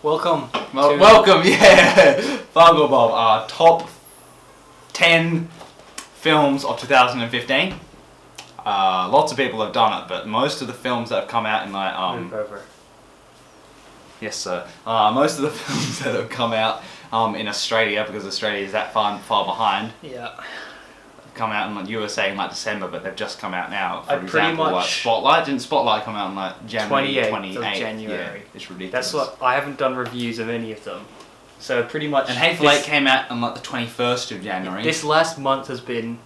Welcome. Welcome, yeah. Fugglebob, our top 10 films of 2015. Lots of people have done it, but most of the films that have come out in like Move over. Yes, sir. Most of the films that have come out in Australia, because Australia is that far behind. Yeah. Come out in like USA in like December, but they've just come out now. For I example, pretty much like Spotlight. Didn't Spotlight come out in like January 28th of January? Yeah, it's ridiculous. That's what I haven't done reviews of any of them. So pretty much. And Hateful Eight came out on like the 21st of January. This last month has been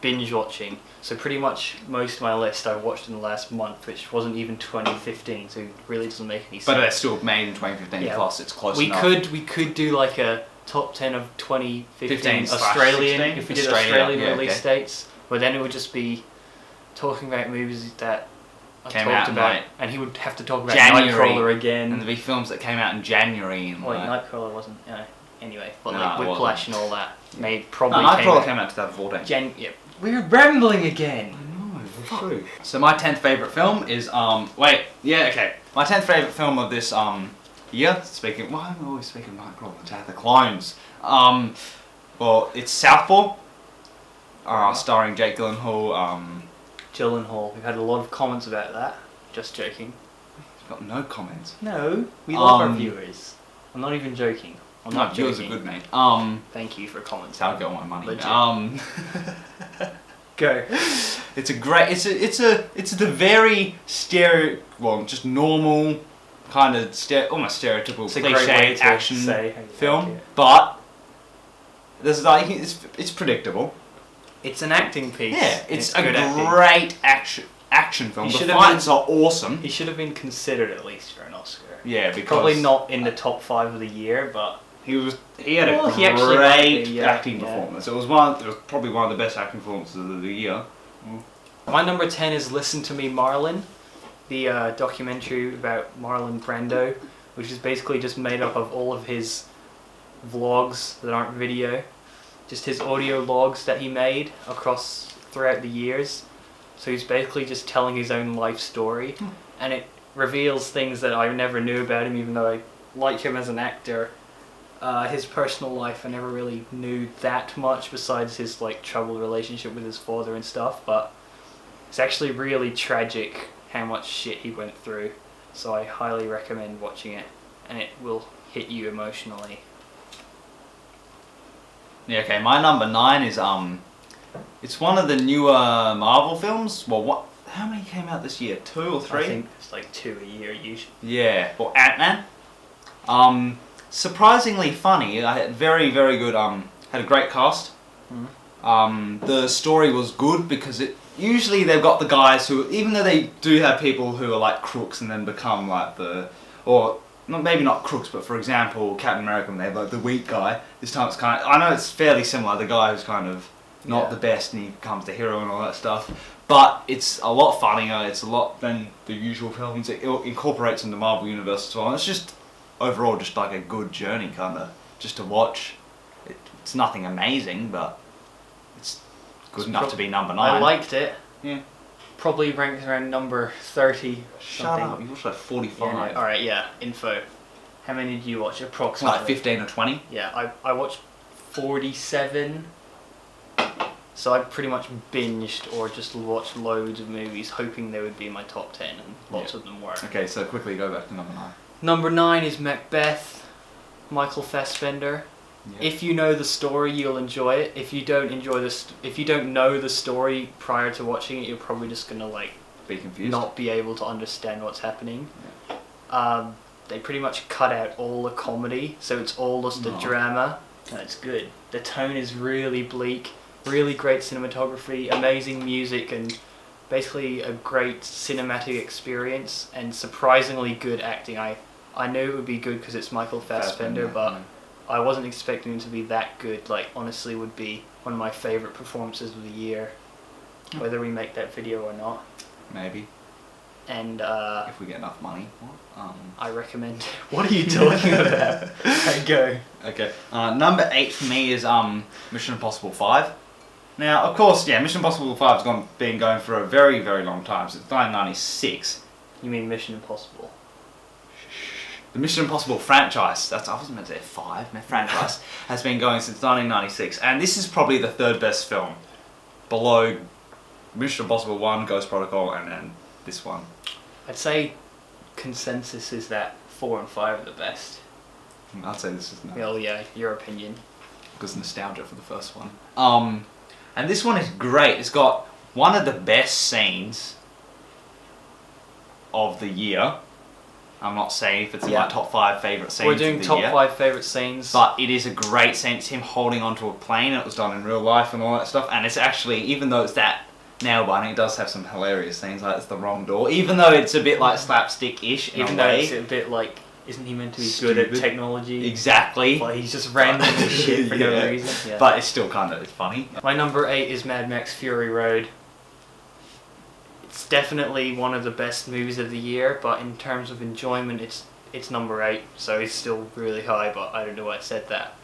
binge watching. So pretty much most of my list I watched in the last month, which wasn't even 2015. So it really doesn't make any sense. But they're still made in 2015. Yeah, plus it's close enough. We could do like a top 10 of 2015 Australian if we did Australian release dates. But then it would just be talking about movies that I came talked out about, like and he would have to talk about January, Nightcrawler again. And there'd be films that came out in January. And like Nightcrawler wasn't. Anyway, but like Whiplash and all that made probably. No, Nightcrawler came out in 2014. Yeah, we're rambling again. No, so my 10th favourite film is My 10th favourite film of this year. Why am I always speaking of Nightcrawler? Attack of the Clones. Well, it's Southpaw. Starring Jake Gyllenhaal. Gyllenhaal. We've had a lot of comments about that. Just joking. We've got no comments. No, we love our viewers. I'm not even joking. Viewers are good, mate. Thank you for comments. I'll get all my money. Go. It's a great. It's the very just normal kind of almost stereotypical cliche action film, but there's like it's predictable. It's an acting piece. Yeah, it's a great action film. The fights are awesome. He should have been considered at least for an Oscar. Yeah, because probably not in the top 5 of the year, but he had a great acting performance. It was probably one of the best acting performances of the year. My number 10 is Listen to Me, Marlon, the documentary about Marlon Brando, which is basically just made up of all of his vlogs that aren't video. Just his audio logs that he made throughout the years. So he's basically just telling his own life story, and it reveals things that I never knew about him, even though I like him as an actor. His personal life I never really knew that much, besides his like troubled relationship with his father and stuff, but it's actually really tragic how much shit he went through. So I highly recommend watching it, and it will hit you emotionally. Yeah, okay, my number 9 is it's one of the newer Marvel films. Well, how many came out this year? 2 or 3? I think it's like 2 a year usually. Yeah, well, Ant-Man. Surprisingly funny. I had very, very good. Had a great cast. The story was good because usually they've got the guys who, even though they do have people who are like crooks and then become like maybe not crooks, but for example, Captain America, they have like the weak guy. This time it's kind of, I know it's fairly similar, the guy who's kind of not the best and he becomes the hero and all that stuff. But it's a lot funnier, it's a lot than the usual films. It incorporates in the Marvel Universe as well. And it's just, overall, just like a good journey kind of, just to watch. It's nothing amazing, but it's good enough to be number 9. I liked it. Yeah. Probably ranked around number 30. Shut up, you watched like 45. Yeah, alright, yeah, info. How many did you watch approximately? Like 15 or 20? Yeah, I watched 47. So I pretty much binged or just watched loads of movies hoping they would be in my top 10, and lots of them were. Okay, so quickly go back to number 9. Number 9 is Macbeth, Michael Fassbender. Yep. If you know the story, you'll enjoy it. If you don't know the story prior to watching it, you're probably just gonna be confused, not be able to understand what's happening. Yeah. They pretty much cut out all the comedy, so it's all just a drama. No, it's good. The tone is really bleak, really great cinematography, amazing music, and basically a great cinematic experience, and surprisingly good acting. I knew it would be good because it's Michael Fassbender, but I wasn't expecting him to be that good. Like, honestly, would be one of my favourite performances of the year, whether we make that video or not. Maybe. And if we get enough money. I recommend. What are you talking about? Okay, go. Okay. Number 8 for me is Mission Impossible 5. Now, of course, Mission Impossible 5 has been going for a very, very long time, since 1996. You mean Mission Impossible? The Mission Impossible franchise, I was meant to say 5, franchise, has been going since 1996, and this is probably the third best film, below Mission Impossible 1, Ghost Protocol, and then this one. I'd say consensus is that 4 and 5 are the best. I'd say this is Oh yeah, your opinion. because nostalgia for the first one. And this one is great. It's got one of the best scenes of the year. I'm not saying if it's in my top 5 favourite scenes. We're doing of the top year, 5 favourite scenes. but it is a great scene. It's him holding onto a plane. It was done in real life and all that stuff. And it's actually, even though it's that nail biting, it does have some hilarious scenes. Like it's the wrong door. Even though it's a bit like slapstick-ish in even a though way. it's a bit like, isn't he meant to be good at Stupid. technology? Exactly. But he's just randomly shit for no reason. Yeah. But it's still kind of funny. My number 8 is Mad Max Fury Road. It's definitely one of the best movies of the year, but in terms of enjoyment, it's number 8, so it's still really high, but I don't know why I said that.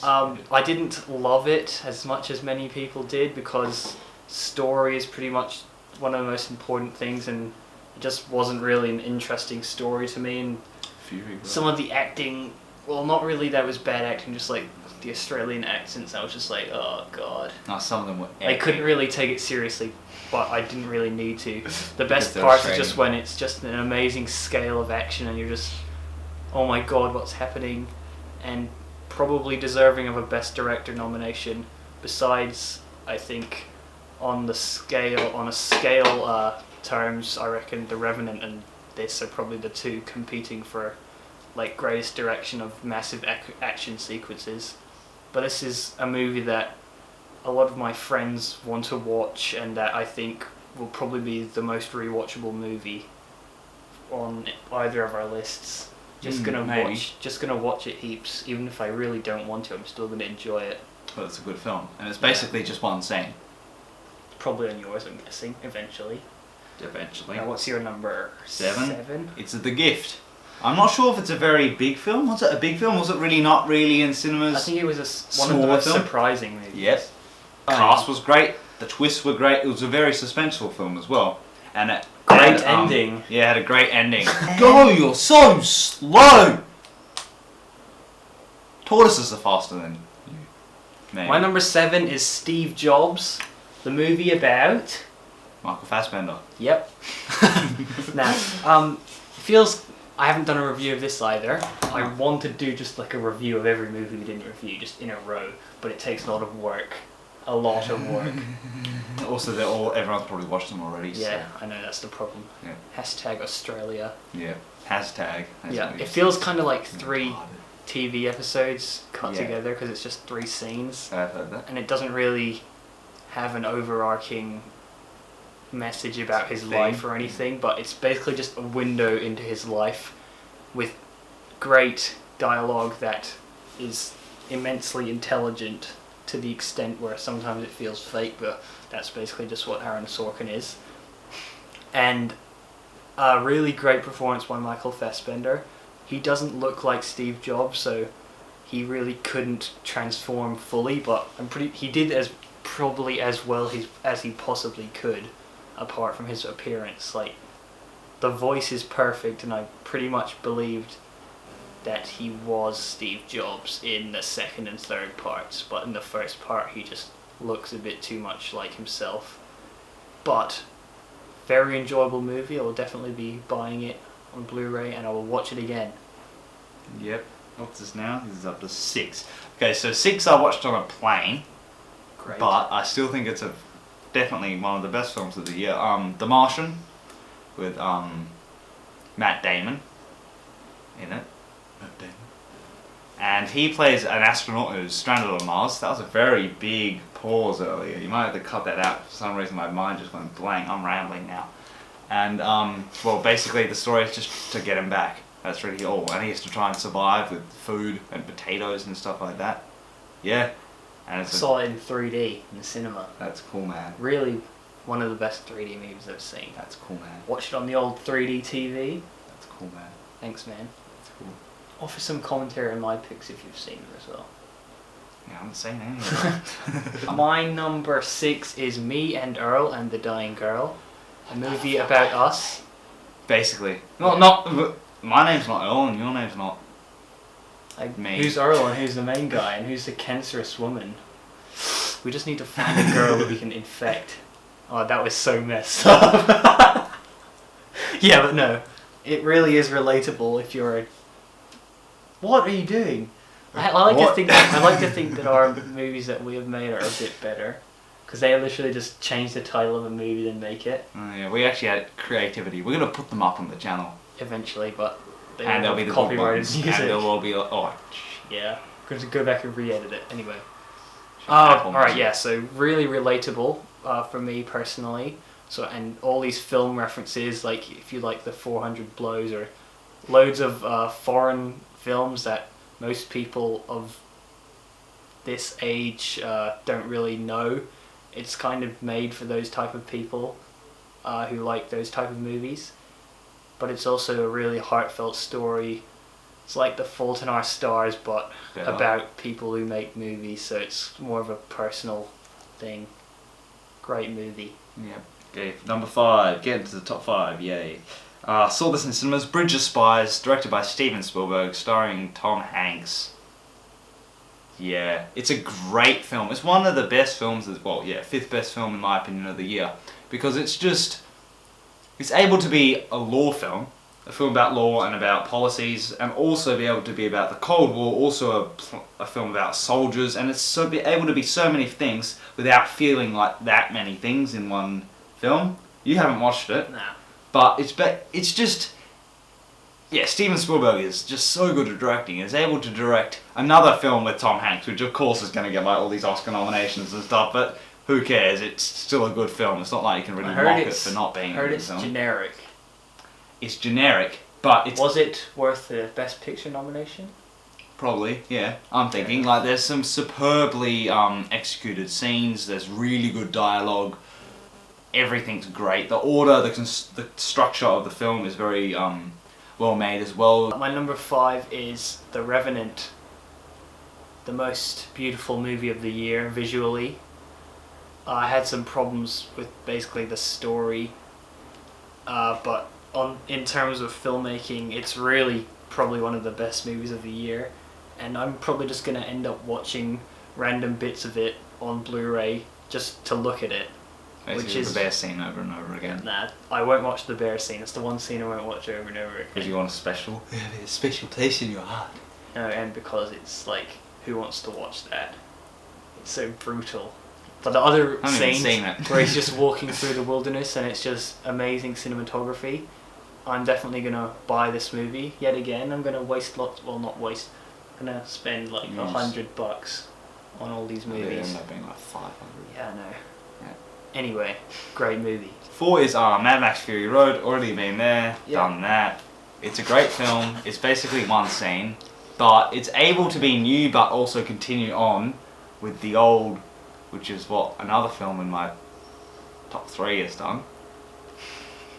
I didn't love it as much as many people did, because story is pretty much one of the most important things, and it just wasn't really an interesting story to me, and Fury Road. some of the acting, well, not really that was bad acting, just like the Australian accents, I was just like, oh god. No, some of them were I epic. couldn't really take it seriously, but I didn't really need to. The best they're part is Australian. just when it's just an amazing scale of action and you're just, oh my god, what's happening? And probably deserving of a Best Director nomination. Besides, I think, on a scale terms, I reckon The Revenant and this are probably the two competing for like greatest direction of massive action sequences. But this is a movie that a lot of my friends want to watch, and that I think will probably be the most rewatchable movie on either of our lists. Just gonna watch it heaps, even if I really don't want to. I'm still gonna enjoy it. But it's a good film, and it's basically just one scene. Probably on yours, I'm guessing, eventually. Eventually. Now, what's your number? 7? It's The Gift. I'm not sure if it's a very big film. Was it a big film? Was it really not really in cinemas? I think it was one of the Smaller most film? surprising movies. Yep. Cast was great. The twists were great. It was a very suspenseful film as well. And it Great had, ending. Yeah, it had a great ending. Go, you're so slow! Tortoises are faster than you. Maybe. My number 7 is Steve Jobs, the movie about... Michael Fassbender. Yep. Now, feels... I haven't done a review of this either. I want to do just like a review of every movie we didn't review, just in a row, but it takes a lot of work. A lot of work. Also, everyone's probably watched them already. Yeah, I know, that's the problem. Yeah. Hashtag Australia. So. Yeah. Hashtag. Yeah, it feels kind of like 3 TV episodes cut together, because it's just 3 scenes. I've heard that. And it doesn't really have an overarching message about his life or anything, but it's basically just a window into his life with great dialogue that is immensely intelligent to the extent where sometimes it feels fake, but that's basically just what Aaron Sorkin is. And a really great performance by Michael Fassbender. He doesn't look like Steve Jobs, so he really couldn't transform fully, but he did probably as well as he possibly could, apart from his appearance. Like, the voice is perfect, and I pretty much believed that he was Steve Jobs in the second and third parts, but in the first part he just looks a bit too much like himself. But very enjoyable movie. I will definitely be buying it on Blu-ray, and I will watch it again. Yep. What's this now? This is up to 6. Okay, so 6 I watched on a plane. Great. But I still think it's definitely one of the best films of the year. The Martian, with Matt Damon in it. Matt Damon. And he plays an astronaut who's stranded on Mars. That was a very big pause earlier. You might have to cut that out. For some reason my mind just went blank. I'm rambling now. And, well, basically the story is just to get him back. That's really all. And he has to try and survive with food and potatoes and stuff like that. Yeah. And I saw it in 3D in the cinema. That's cool, man. Really one of the best 3D movies I've seen. That's cool, man. Watched it on the old 3D TV. That's cool, man. Thanks, man. That's cool. Offer some commentary on my picks if you've seen it as well. Yeah, I haven't seen any. My number 6 is Me and Earl and the Dying Girl, a movie about us. Basically. Well, not My name's not Earl, and your name's not Like, me. who's Earl and who's the main guy and who's the cancerous woman? We just need to find a girl that we can infect. Oh, that was so messed up. Yeah, but no. It really is relatable if you're a... What are you doing? I like to think that our movies that we have made are a bit better. Because they literally just change the title of a movie and make it. Oh, yeah, we actually had creativity. We're going to put them up on the channel. Eventually, but... And there'll be the good copyrighted ones. music. And there will be... Oh, Yeah. Going to go back and re-edit it. Anyway. Apple Alright, Music. yeah, so really relatable for me personally. So, and all these film references, like if you like the 400 Blows or loads of foreign films that most people of this age don't really know. It's kind of made for those type of people who like those type of movies. But it's also a really heartfelt story. It's like The Fault in Our Stars, but about people who make movies, so it's more of a personal thing. Great movie. Yeah. Okay, number 5. Get into the top 5. Yay. Saw this in cinemas. Bridge of Spies, directed by Steven Spielberg, starring Tom Hanks. Yeah, it's a great film. It's one of the best films, well, yeah, 5th best film in my opinion of the year. Because it's able to be a law film, a film about law and about policies, and also be able to be about the Cold War, also a film about soldiers, and it's be able to be so many things without feeling like that many things in one film. You haven't watched it, Nah. but it's just, yeah, Steven Spielberg is just so good at directing. He's able to direct another film with Tom Hanks, which of course is going to get like all these Oscar nominations and stuff, but who cares? It's still a good film. It's not like you can really mock it for not being a good film. Generic. It's generic, but it's... Was it worth the Best Picture nomination? Probably, yeah. I'm thinking, like, there's some superbly executed scenes, there's really good dialogue, everything's great. The order, the structure of the film is very well made as well. My number 5 is The Revenant. The most beautiful movie of the year, visually. I had some problems with basically the story, but in terms of filmmaking, it's really probably one of the best movies of the year, and I'm probably just going to end up watching random bits of it on Blu-ray just to look at it. Basically, which is the bear scene over and over again. Nah, I won't watch the bear scene. It's the one scene I won't watch over and over again. Because you want a special place in your heart. No, and because it's like, who wants to watch that? It's so brutal. But the other scenes where he's just walking through the wilderness and it's just amazing cinematography, I'm definitely going to buy this movie yet again. I'm going to waste not waste, I'm going to spend like $100 on all these movies. They end up being like 500. Yeah, I know. Yeah. Anyway, great movie. 4 is Mad Max Fury Road, already been there, done that. It's a great film, it's basically one scene, but it's able to be new but also continue on with the old, which is what another film in my top 3 has done.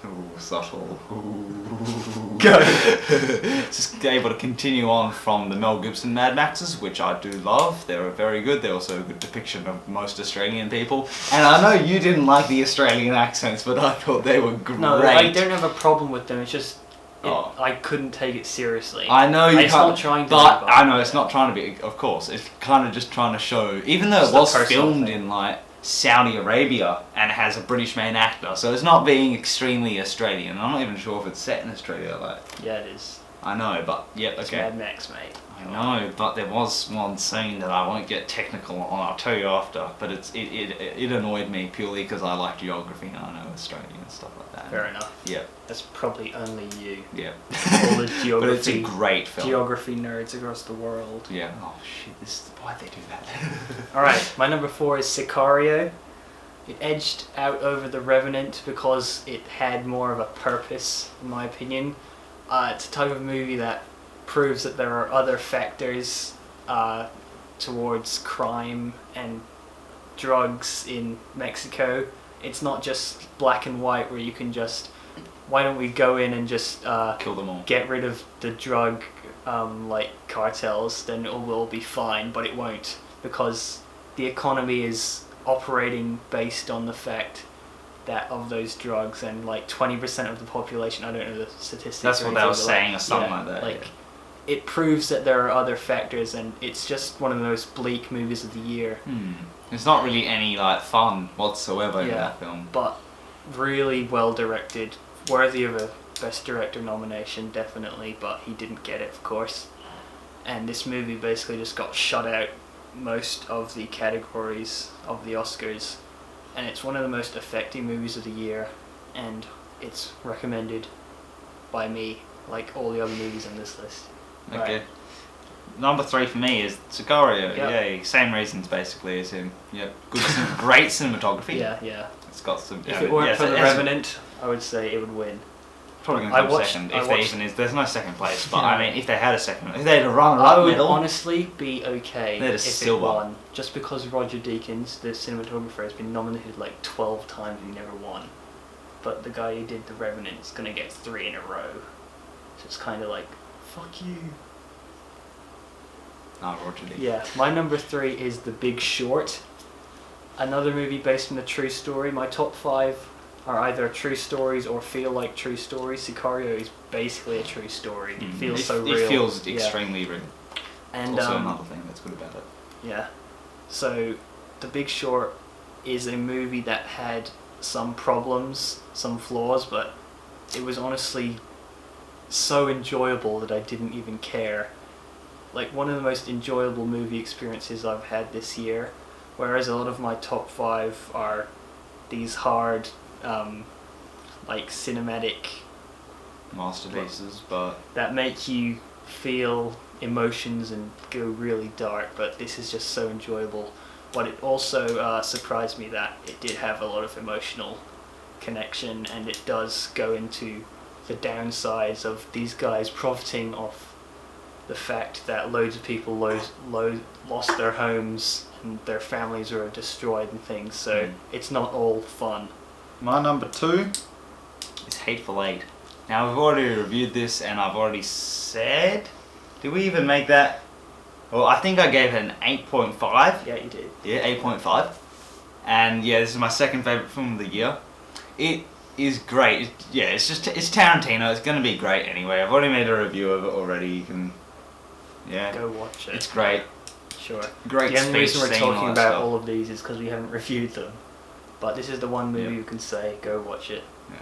Ooh, subtle. Ooh. Go! It's just able to continue on from the Mel Gibson Mad Maxes, which I do love. They're very good. They're also a good depiction of most Australian people. And I know you didn't like the Australian accents, but I thought they were great. No, I don't have a problem with them. It's just I couldn't take it seriously. I know you can't. It's not trying to. But I know it's not trying to be. Of course, it's kind of just trying to show. Even though it was filmed in like Saudi Arabia and it has a British main actor, so it's not being extremely Australian. I'm not even sure if it's set in Australia. Like, yeah, it is. I know, but yeah, okay. It's Mad Max, mate. I know, but there was one scene that I won't get technical on. I'll tell you after. But it annoyed me purely because I like geography and I know Australia and stuff like that. Fair enough. Yeah. That's probably only you. Yeah. All the geography. But it's a great film. Geography nerds across the world. Yeah. Oh shit! Why'd they do that? All right, my number 4 is Sicario. It edged out over The Revenant because it had more of a purpose, in my opinion. It's a type of movie that proves that there are other factors towards crime and drugs in Mexico. It's not just black and white where you can just, why don't we go in and just kill them all, get rid of the drug like cartels, then it will be fine, but it won't, because the economy is operating based on the fact that of those drugs, and like 20% of the population, I don't know the statistics. That's what they were saying, or something yeah, like that. Like, it proves that there are other factors, and it's just one of the most bleak movies of the year. There's not really any like fun whatsoever in Yeah, that film. but really well directed, worthy of a Best Director nomination, definitely, but he didn't get it, of course. And this movie basically just got shut out most of the categories of the Oscars, and it's one of the most affecting movies of the year, and it's recommended by me, like all the other movies on this list. Okay. Right. Number 3 for me is Sicario. Yep. Yay, same reasons basically as him. Yep, good, great cinematography. Yeah. It's got some. If it weren't for The Revenant, I would say it would win. Probably going to come second, if there even is. There's no second place, but I mean, if they had a second, if they had a runner-up I would medal, honestly be okay They'd have if still it won, just because Roger Deakins, the cinematographer, has been nominated like 12 times and he never won. But the guy who did The Revenant is going to get 3 in a row. So it's kind of like, fuck you. no, Roger Deakins. Yeah, my number 3 is The Big Short. Another movie based on a true story. My top 5 are either true stories or feel like true stories. Sicario is basically a true story. It feels so real. It feels extremely real. And also another thing that's good about it. Yeah. So, The Big Short is a movie that had some problems, some flaws, but it was honestly so enjoyable that I didn't even care. Like, one of the most enjoyable movie experiences I've had this year, whereas a lot of my top 5 are these hard, like cinematic Masterpieces, but that make you feel emotions and go really dark, but this is just so enjoyable. But it also surprised me that it did have a lot of emotional connection, and it does go into the downsides of these guys profiting off the fact that loads of people lost their homes and their families are destroyed and things, so it's not all fun. my number 2 is Hateful Eight. Now we've already reviewed this, and I've already said, did we even make that? Well, I think I gave it an 8.5. Yeah, you did. Yeah, 8.5. And yeah, this is my second favourite film of the year. It is great. It's Tarantino. It's going to be great anyway. I've already made a review of it already. You can, Go watch it. It's great. Sure. Great The only reason we're speech, scene, talking all that about stuff. all of these is because we haven't reviewed them. But this is the one movie Yeah. you can say, go watch it. Yeah.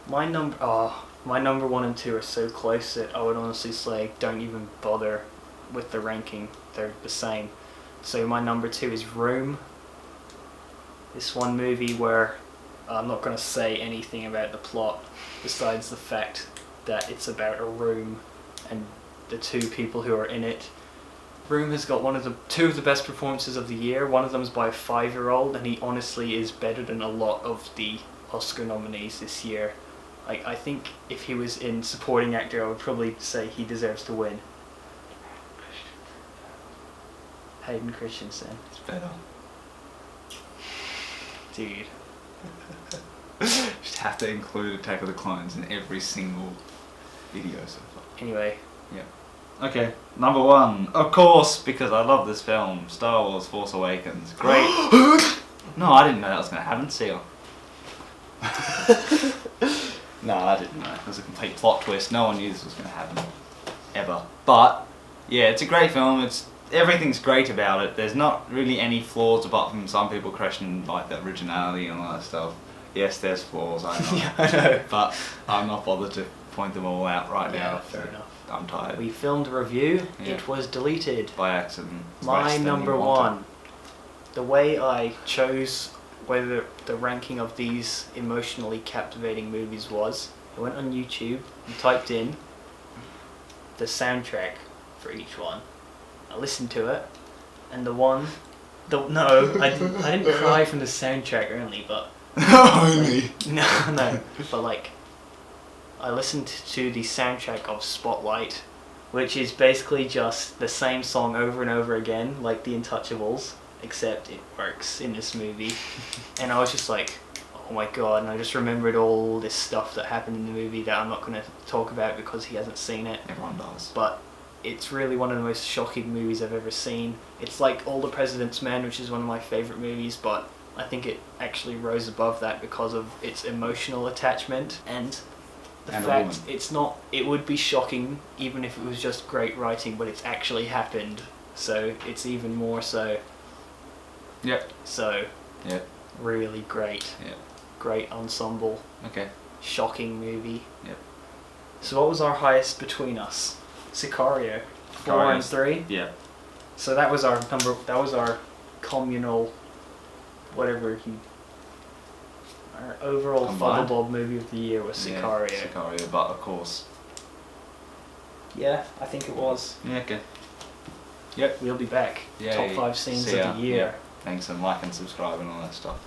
My number 1 and 2 are so close that I would honestly say don't even bother with the ranking. They're the same. So my number 2 is Room. This one movie where I'm not going to say anything about the plot besides the fact that it's about a room and the 2 people who are in it. Room has got 2 of the best performances of the year. One of them is by a 5-year-old, and he honestly is better than a lot of the Oscar nominees this year. Like, I think if he was in supporting actor, I would probably say he deserves to win. Hayden Christensen. It's better. Dude. Just have to include Attack of the Clones in every single video so far. Anyway. Yeah. Okay, number 1. Of course, because I love this film, Star Wars Force Awakens. Great. No, I didn't know that was going to happen. See ya. No, I didn't know. It was a complete plot twist. No one knew this was going to happen. Ever. But, yeah, it's a great film. Everything's great about it. There's not really any flaws apart from some people questioning like the originality and all that stuff. Yes, there's flaws, I know. Yeah, I know. But I'm not bothered to point them all out right Yeah, now. fair enough. I'm tired. We filmed a review. Yeah. It was deleted. By accident. My Worse than number you wanted. 1. The way I chose whether the ranking of these emotionally captivating movies was, I went on YouTube and typed in the soundtrack for each one. I listened to it, and I didn't cry from the soundtrack only, but Only. no, but like, I listened to the soundtrack of Spotlight, which is basically just the same song over and over again, like The Untouchables, except it works in this movie. And I was just like, oh my god, and I just remembered all this stuff that happened in the movie that I'm not going to talk about because he hasn't seen it. Everyone does. But it's really one of the most shocking movies I've ever seen. It's like All the President's Men, which is one of my favourite movies, but I think it actually rose above that because of its emotional attachment and the And a fact woman. it's not. It would be shocking even if it was just great writing, but it's actually happened, so it's even more so. Yep. So, Yep. really great. Yep. Great ensemble. Okay. Shocking movie. Yep. So what was our highest between us? Sicario. 4 and Sicarios. 3. Yeah. So that was our number. That was our communal, whatever he. Our overall Combined? fugglebob movie of the year was Sicario. Yeah, Sicario, but of course. Yeah, I think it was. Yeah. Okay. Yep, we'll be back. Yay. Top 5 scenes See of ya. the year. Yeah. Thanks, and like and subscribe and all that stuff.